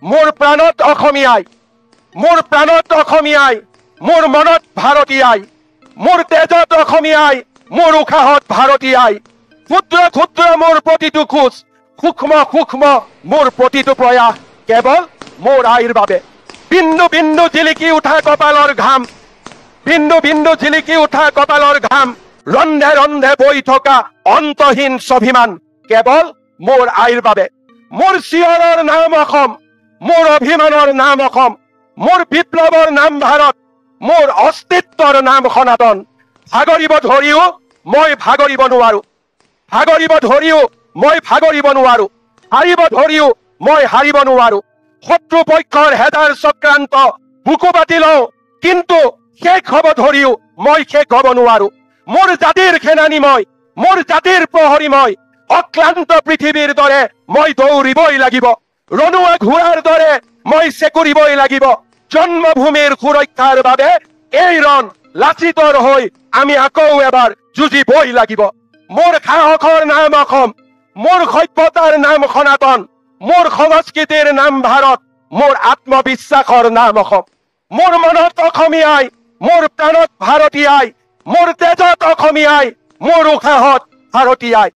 মোৰ প্ৰাণত অসমীয়াই, মোৰ প্ৰাণত অসমীয়াই, মোৰ মনত ভাৰতীয়াই, মোৰ তেজত অসমীয়াই, মোৰ উশাহত ভাৰতীয়াই। ক্ষুদ্ৰ ক্ষুদ্ৰ মোৰ প্ৰতিটো খোজ, সূক্ষ্ম সূক্ষ্ম মোৰ প্ৰতিটো প্ৰয়াস কেৱল মোৰ আইৰ বাবে। বিন্দু বিন্দু জিলিকি উঠা কপালৰ ঘাম, বিন্দু বিন্দু জিলিকি উঠা কপালৰ ঘাম, ৰন্ধে ৰন্ধে বৈ থকা অন্তহীন স্বাভিমান কেৱল মোৰ আইৰ বাবে। মোৰ চিঞৰৰ নাম অসম, মোৰ অভিমানৰ নাম অসম, মোৰ বিপ্লৱৰ নাম ভাৰত, মোৰ অস্তিত্বৰ নাম সনাতন। ভাগৰিব ধৰিও মই ভাগৰিব নোৱাৰো, ভাগৰিব ধৰিও মই ভাগৰিব নোৱাৰো, হাৰিব ধৰিও মই হাৰিব নোৱাৰো। শত্ৰু পক্ষৰ হেদাৰ চক্ৰান্ত বুকু পাতি লওঁ, কিন্তু শেষ হব ধৰিও মই শেষ হব নোৱাৰো। মোৰ জাতিৰ সেনানী মই, মোৰ জাতিৰ প্ৰহৰী মই, অক্লান্ত পৃথিৱীৰ দৰে মই দৌৰিবই লাগিব, ৰণুৱা ঘোঁৰাৰ দৰে মই চেকুৰিবই লাগিব। জন্মভূমিৰ সুৰক্ষাৰ বাবে এই ৰণ লাচিতৰ হৈ আমি আকৌ এবাৰ যুঁজিবই লাগিব। মোৰ সাহসৰ নাম অসম, মোৰ সভ্যতাৰ নাম সনাতন, মোৰ সংস্কৃতিৰ নাম ভাৰত, মোৰ আত্মবিশ্বাসৰ নাম অসম। মোৰ মনত অসমীয়াই, মোৰ প্ৰাণত ভাৰতীয়াই, মোৰ তেজত অসমীয়াই, মোৰ উশাহত ভাৰতীয়াই।